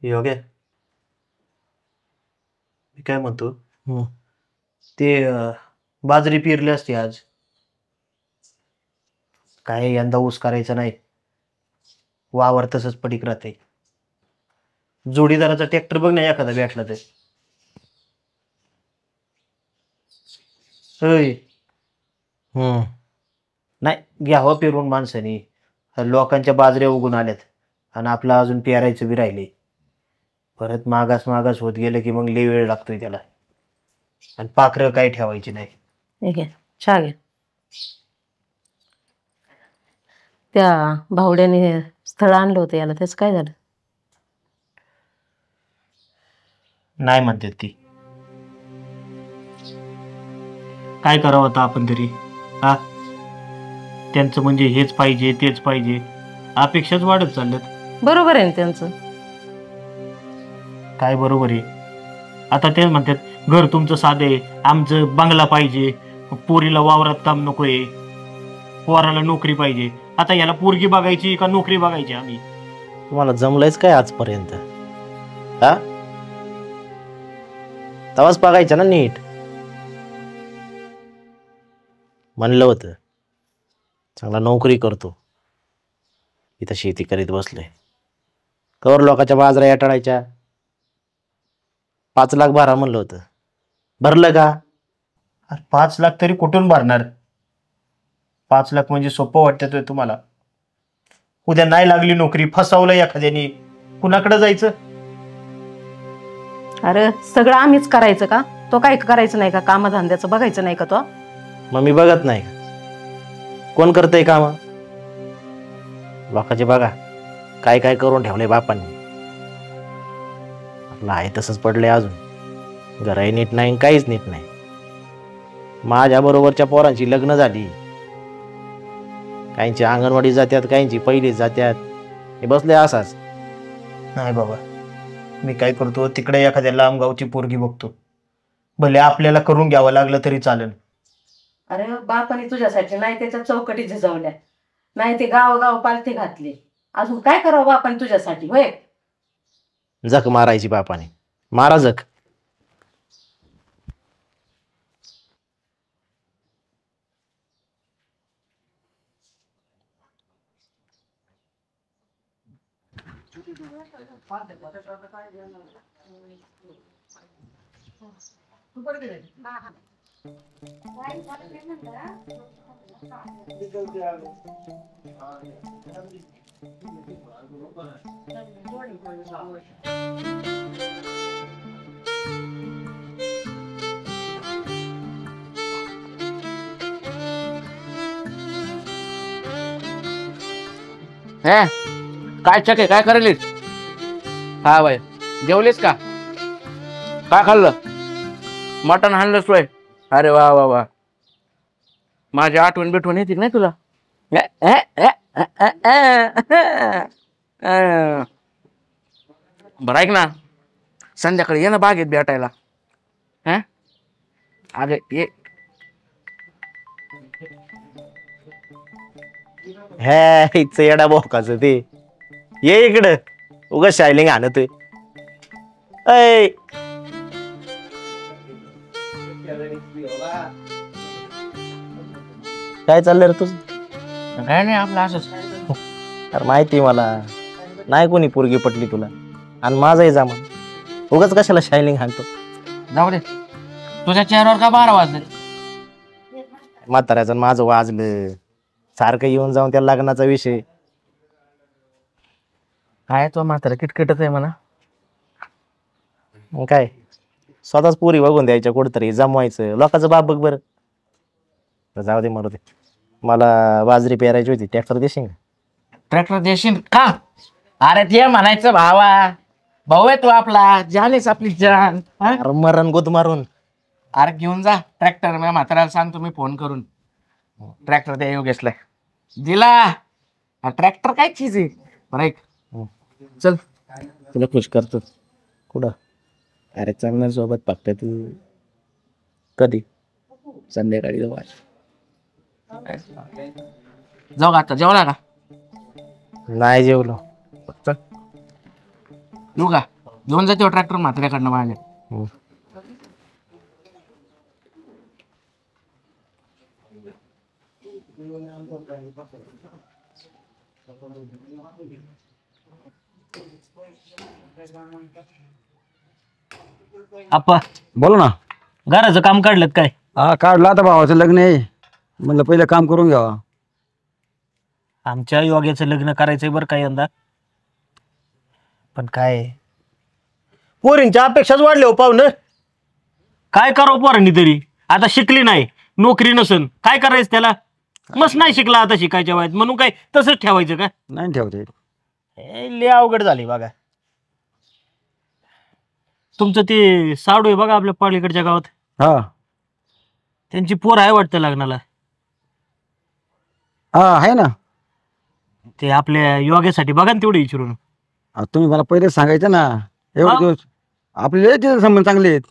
योग्य मी काय म्हणतो ते बाजरी पेरली असते आज. काय यंदा ऊस करायचं नाही, वावर तसंच पडीक राहते. जोडीदाराचा ट्रॅक्टर बघ ना एखादा भेटला तर. होय. नाही घ्यावं पेरून माणसाने. लोकांच्या बाजऱ्या उगून आल्यात आणि आपलं अजून पेरायचं बी राहिले. परत मागास मागास होत गेलं की मग लय वेळ लागतोय त्याला, आणि पाखरं काही ठेवायची नाही. ठीक आहे, चहा घ्या. त्या भावड्याने स्थळ आणलं होतं याला, त्याचं काय झालं? नाही म्हणतात ती. काय करावं आता आपण तरी. हा, त्यांचं म्हणजे हेच पाहिजे तेच पाहिजे, अपेक्षाच वाढत चालल्यात. बरोबर आहे ना त्यांचं. काय बरोबर आहे? आता ते म्हणतात घर तुमचं साधे, आमचं बंगला पाहिजे, पोरीला वावरात काम नकोय, पोराला नोकरी पाहिजे. आता याला पोरगी बघायची का नोकरी बघायची आम्ही? तुम्हाला जमलंयच काय आजपर्यंत? हा, तवाच बघायचं ना नीट. म्हणलं होतं चांगला नोकरी करतो, इथं शेती करीत बसलोय. कवर लोकांच्या बाजऱ्या याटाळायच्या. 5 लाख भरा म्हणलं होतं, भरलं का? 5 लाख तरी कुठून भरणार? 5 लाख म्हणजे सोपं वाटतंय तुम्हाला? उद्या नाही लागली नोकरी, फसवलं एखाद्याने, कुणाकडे जायचं? अरे सगळं आम्हीच करायचं का? तो काय करायचं नाही का? कामधंद्याचं बघायचं नाही का तो? मग मी बघत नाही का? कोण करतंय काम? लोकांचे बघा काय काय करून ठेवलंय बापांनी. आपलं आहे तसंच पडलंय अजून. घरही नीट नाही, काहीच नीट नाही. माझ्या बरोबरच्या पोरांची लग्न झाली, काहींची अंगणवाडी जात्यात, काहींची पहिलीच जात्यात. हे बसले असाच. नाही बाबा, मी काय करतो, तिकडे एखाद्या लांब गावची पोरगी बघतो, भले आपल्याला करून घ्यावं लागलं तरी चालेल. अरे बापाने तुझ्यासाठी नाही त्याच्या चौकटी झिजवल्या, नाही ते गाव पालथी घातली, अजून काय करावं बापाने तुझ्यासाठी? होय, जख मारायची बापाने, मारा जख. काय चके काय करायलीस? हा बाय, जेवलीस का? काय खाल्लं? मटण आणलंस होय? अरे वा वा वा, माझी आठवण बिठवण येते नाही तुला? बरं ऐक ना, संध्याकाळी ये ना बागेत भेटायला. हा अगे ये. हे इथं येडा बोकाचं ते. ये इकडं, उगा शायलिंग आणतोय. ऐ काय चाललंय रे तुझं? काय नाही, आपलं असंच. अरे माहिती मला, नाही कोणी पोरगी पटली तुला, आणि माझाही जमा. उगाच कशाला शायनिंग हाणतो? जाऊ दे, तुझ्या चेहऱ्यावर का 12 वाजले? म्हाताऱ्याचं माझं वाजलं, सारखं येऊन जाऊन त्या लग्नाचा विषय. काय तो म्हातारा किटकिटच आहे म्हणा. मग काय, स्वतःच पोरी बघून द्यायच्या, कुठतरी जमवायचं. लोकांचं बाप बघ बरं. जाऊ दे, मरू दे. मला बाजरी पेरायची होती, ट्रॅक्टर देशील का? ट्रॅक्टर देशील का? अरे ते म्हणायचं भावा, भाऊ आहे तू आपला, जानेस आपली जान. अरे मरण गोत मारून. अरे घेऊन जा ट्रॅक्टर, मी म्हाताऱ्याला सांगतो मी फोन करून. ट्रॅक्टर द्या योगेशला. दिला ट्रॅक्टर, काय चीज आहे. बरं ऐक, चल तुला खुश करतो. कुठं? अरे चांगल्या सोबत फक्त तू. कधी? संध्याकाळी जाऊ. जाऊ का आता? जेवला का? नाही जेवलो. चल येऊ का? घेऊन जाते ट्रॅक्टर म्हाताऱ्याकडनं माझ्या. आप्पा बोला ना. घराचं काम काढलं काय? हा काढला आता, भावाचं लग्न आहे, म्हणलं पहिलं काम करून घ्यावा. आमच्या योग्याचं लग्न करायचंय बरं काय यंदा. पण काय पोरींच्या अपेक्षाच वाढल्या हो पाहुणं. काय करावं पोरांनी तरी? आता शिकली नाही, नोकरी नसन, काय करायचं त्याला? मस्त नाही शिकला आता शिकायच्या वयात म्हणून काय तसंच ठेवायचं का? नाही ठेवते. लय अवघड झाली बघा. तुमचं ते साडू आहे बघा आपल्या पालीकडच्या गावात, हा त्यांची पोर आहे वाटतं लग्नाला. हा आहे ना. ते आपल्या योग्यासाठी बघा ना तेवढे विचारून. तुम्ही मला पहिले सांगायचं ना. एवढे हा? दिवस आपले लय तिथे संबंध चांगले आहेत.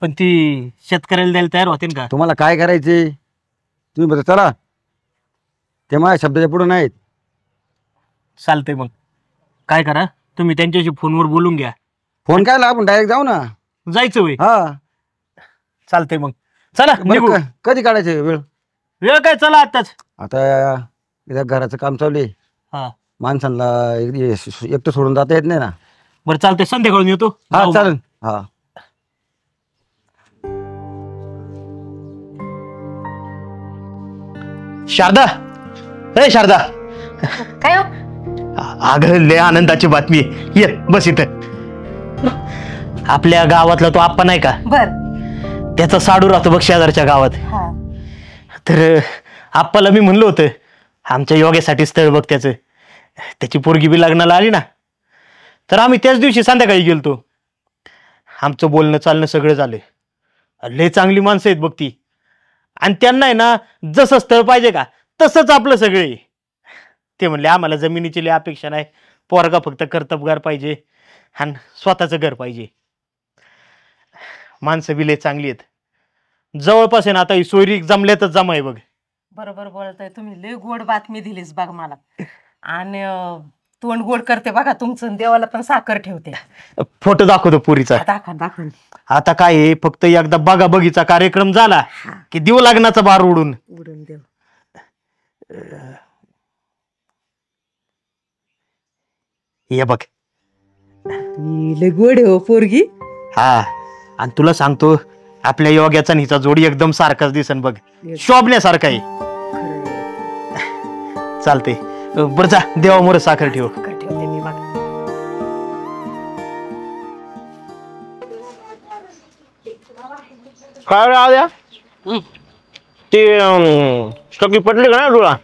पण ती शेतकऱ्याला द्यायला तयार होते का? तुम्हाला काय करायचे तुम्ही बरं चला, ते माझ्या शब्दाच्या पुढे नाहीत. चालतंय मग काय करा, तुम्ही त्यांच्याशी फोनवर बोलून घ्या. फोन काय ला, आपण डायरेक्ट जाऊ ना. जायचं होय? हा चालतंय मग चला निघू. बरं कधी काढायचे वेळ? वेळ काय, चला आताच. आता इथं घराचं काम चालू आहे, हा माणसांना एकटं सोडून जाता येत नाही ना. बरं चालतंय, संध्याकाळून येतो. हा जाऊ मग. चालेल. हा शारदा, ए शारदा, काय हो? अगं लय आनंदाची बातमी आहे. ये बस इथं. आपल्या गावातला तो आप्पा नाही का, बर. त्याचा साडू राहतो बघ शेजारच्या गावात. हा. तर आप्पाला मी म्हणलं होतं आमच्या योग्यासाठी स्थळ बघ त्याचं. त्याची पोरगी बी लग्नाला आली ना, तर आम्ही त्याच दिवशी संध्याकाळी गेलतो. आमचं बोलणं चालणं सगळं झालं. लय चांगली माणसं आहेत बघ ती, आणि त्यांना आहे ना जसं स्थळ पाहिजे का तसंच आपलं सगळे. ते म्हणले आम्हाला जमिनीची लय अपेक्षा नाही, पोरगा फक्त कर्तबगार पाहिजे आणि स्वतःचं घर पाहिजे. माणसं बी लय चांगली आहेत. जवळपास आहे ना आता ही सोयरी जमल्यातच जमा आहे बघ. बरोबर बोलताय तुम्ही, लय गोड बातमी दिलीस बघ मला. आणि तोंड गोड करते बघा तुमचं, देवाला पण साखर ठेवते. फोटो दाखवतो पुरीचा. दाखव दाखव. आता काय आहे, फक्त एकदा बघा बघीचा कार्यक्रम झाला की देव लग्नाचा बार उडून. उडून देव. हे बघ. लय गोड आहे हो पोरगी. हा, आणि तुला सांगतो आपल्या योग्याचा नीचा जोडी एकदम सारखाच दिसन बघ, शोभण्यासारखा आहे. चालते, बरं जा देवामोर साखर ठेव. साखर ठेवते मी बघ. काय रे आद्या, ते सगळी पटली का नाही तुला?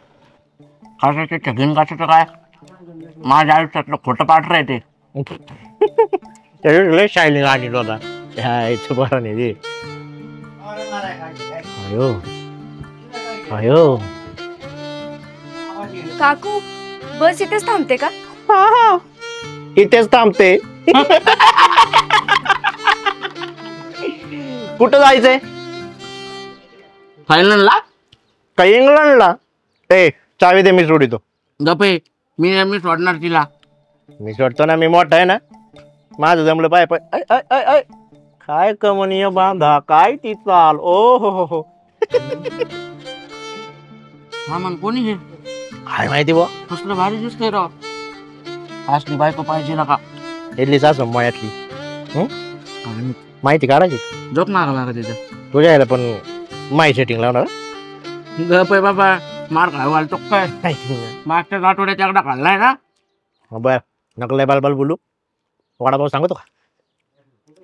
कशाचं ठगीन कशाचं काय, माझ्या आयुष्यातलं खोटं पाठ राहते. लय शायनिंग आली होता. ह्या बरं नाही रे. अयो अयो, काकू बस इथेच थांबते का? इथेच थांबते. कुठं जायचंय? फायनलला काही इंग्लंडला? ए चावी दे, मी सोडितो. गपे, मी नेहमी सोडणार तिला. मी सोडतो ना, मी मोठा आहे ना, माझं जमलं पाय पाय. ऐ, ऐ, ऐ, ऐ. काय कमनीय बांधा, काय ती चाल. ओ हो. हा मग कोणी हे काय माहिती बा, कसलं भारी दिसतंय राव. असली बायको पाहिजे ना का? इथली सासू मयातली. अरे मी माहिती काढायची झोप मागा का तिथं. तुझ्या यायला, पण माय सेटिंग लावणार. गप आहे बाबा, मार खायला तो काय मागच्याच आठवड्यात एकदा खाल्लाय ना. बर, नकलाय बालबाल बोलू. वडापाव सांगतो का?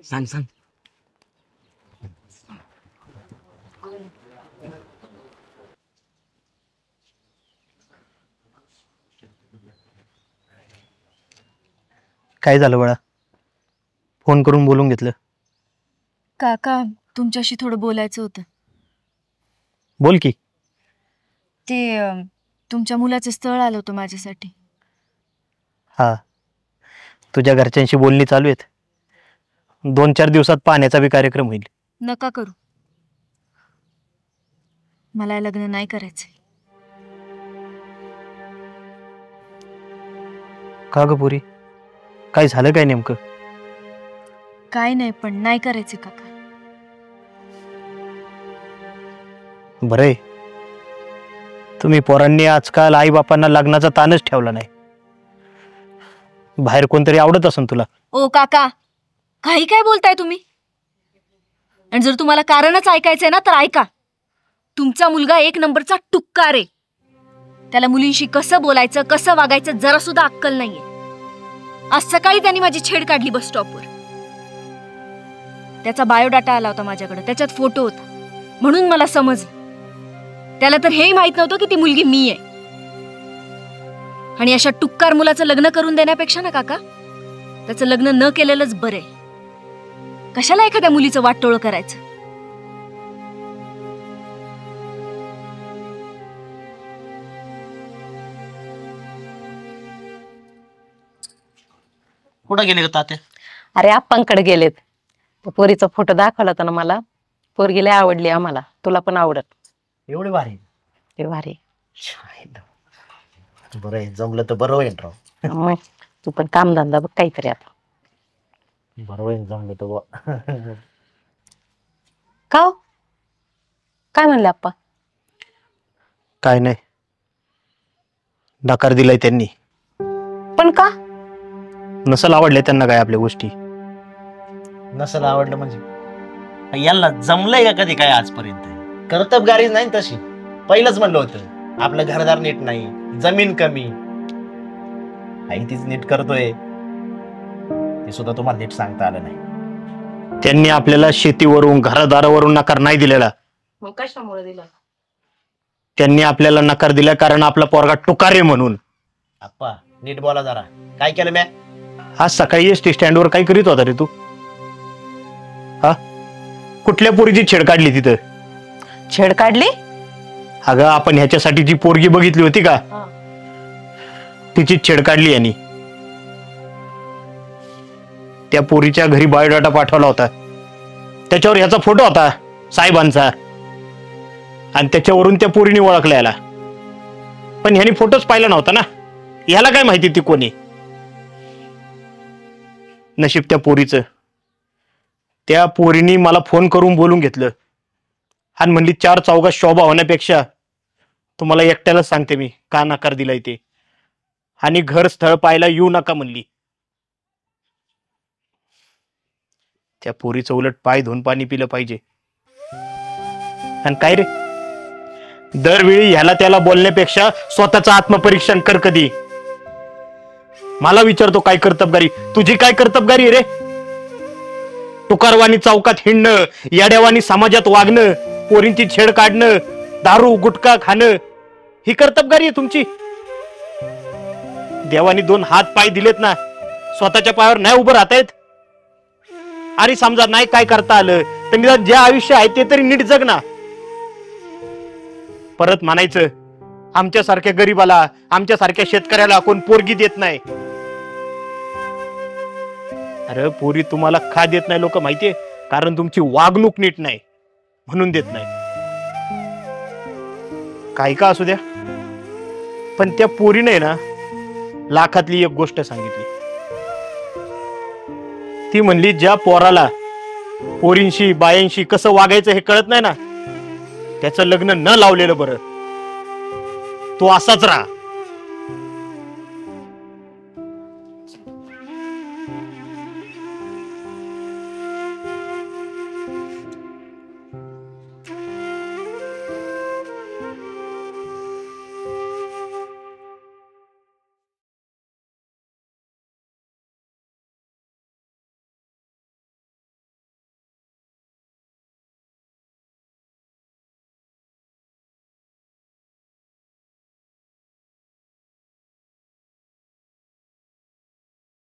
सांग सांग. काय झालं बळा, फोन करून बोलून घेतलं. काका तुमच्याशी थोडं बोलायचं होतं. बोल की. ते तुमच्या मुलाचं स्थळ आलं होतं माझ्यासाठी. हा, तुझ्या घरच्यांशी बोलणी चालू आहेत. 2-4 दिवसात पाण्याचा बी कार्यक्रम होईल. नका करू, मला हे लग्न नाही करायचंय. का ग पुरी, काय झालं काय नेमकं? काय नाही, पण नाही करायचे काका. बरंय, तुम्ही पोरांनी आजकाल आई बापांना लग्नाचा ताणच ठेवला नाही. बाहेर कोणतरी आवडत असन तुला. ओ काका, काही काय बोलताय तुम्ही? आणि जर तुम्हाला कारणच ऐकायचंय ना तर ऐका. तुमचा मुलगा एक नंबरचा टुक्कार आहे. त्याला मुलींशी कसं बोलायचं, कसं वागायचं जरा सुद्धा अक्कल नाहीये. आज सकाळी त्यांनी माझी छेड काढली बस स्टॉपवर. त्याचा बायोडाटा आला होता माझ्याकडे, त्याच्यात फोटो होता, म्हणून मला समजलं. त्याला तर हेही माहित नव्हतं की ती मुलगी मी आहे. आणि अशा टुक्कार मुलाचं लग्न करून देण्यापेक्षा ना काका, त्याचं लग्न न केलेलंच बरे. कशाला एखाद्या मुलीचं वाटोळं करायचं? कुठं गेले का तात्या? अरे आप्पांकडे गेलेत. पोरीचा फोटो दाखवला होता ना मला. पोरगी लय आवडली आम्हाला, तुला पण आवडत. एवढे भारी. ते भारी. बरं आहे, जमलं तर बरं होईल राव. मग तू पण कामधंदा बघ काहीतरी आता. बरं होईल जमलं तर बुवा. का हो? काय म्हणले आप्पा? काय नाही, नकार दिलाय त्यांनी. पण का? नसल आवडले त्यांना काय आपल्या गोष्टी. नसेल आवडलं म्हणजे याला जमलंय का कधी काय आजपर्यंत? कर्तबगारी नाही तशी. पहिलंच म्हणलं होतं आपलं घरदार नीट नाही, जमीन कमी, आई तीच नीट करतोय, ते सुद्धा तुम्हाला नीट सांगता आलं नाही. त्यांनी आपल्याला शेतीवरून घरदारावरून नकार नाही दिलेला. मग कशामुळे दिला? त्यांनी आपल्याला नकार दिला कारण आपला पोरगा टुकार आहे म्हणून. आप्पा नीट बोला जरा. काय केलं म्या? आज सकाळी एसटी स्टँडवर काय करीत होता रे तू? हा, कुठल्या पोरीची छेड काढली तिथं? छेड काढली? अगं आपण ह्याच्यासाठी जी पोरगी बघितली होती का, तिची छेड काढली यांनी. त्या पोरीच्या घरी बायोडाटा पाठवला होता, त्याच्यावर ह्याचा फोटो होता साहेबांचा, आणि त्याच्यावरून त्या पोरीने ओळखला याला. पण ह्यानी फोटोच पाहिला नव्हता ना, ह्याला काय माहिती ती कोणी. नशीब त्या पोरीचं, त्या पोरीनी मला फोन करून बोलून घेतलं आणि म्हणली 4 चौघात शोभा होण्यापेक्षा तुम्हाला एकट्याला सांगते मी का नकार दिलाय ते, आणि घर स्थळ पाहायला येऊ नका म्हणली. त्या पोरीचं उलट पाय धुवून पाणी पिलं पाहिजे. आणि काय रे, दरवेळी ह्याला त्याला बोलण्यापेक्षा स्वतःचं आत्मपरीक्षण कर कधी. मला विचारतो काय कर्तबगारी? तुझी काय कर्तबगारी रे? तुकारवाणी चौकात हिंडणं, याड्यावानी समाजात वागणं, पोरींची छेड काढणं, दारू गुटखा खाणं, ही कर्तबगारी आहे तुमची? देवानी 2 हात पाय दिलेत ना, स्वतःच्या पायावर नाही उभं राहतायत? आणि समजा नाही काय करता आलं तर निदान जे आयुष्य आहे ते तरी नीट जग ना. परत म्हणायचं आमच्यासारख्या गरीबाला, आमच्यासारख्या शेतकऱ्याला कोण पोरगी देत नाही. अरे पोरी तुम्हाला का देत नाही लोक माहितीये? कारण तुमची वागणूक नीट नाही म्हणून देत नाही. काही का असू द्या, पण त्या पोरीने ना लाखातली एक गोष्ट सांगितली. ती म्हणली ज्या पोराला पोरींशी बायांशी कसं वागायचं हे कळत नाही ना, त्याचं लग्न न लावलेलं बरं. तो असाच राहा.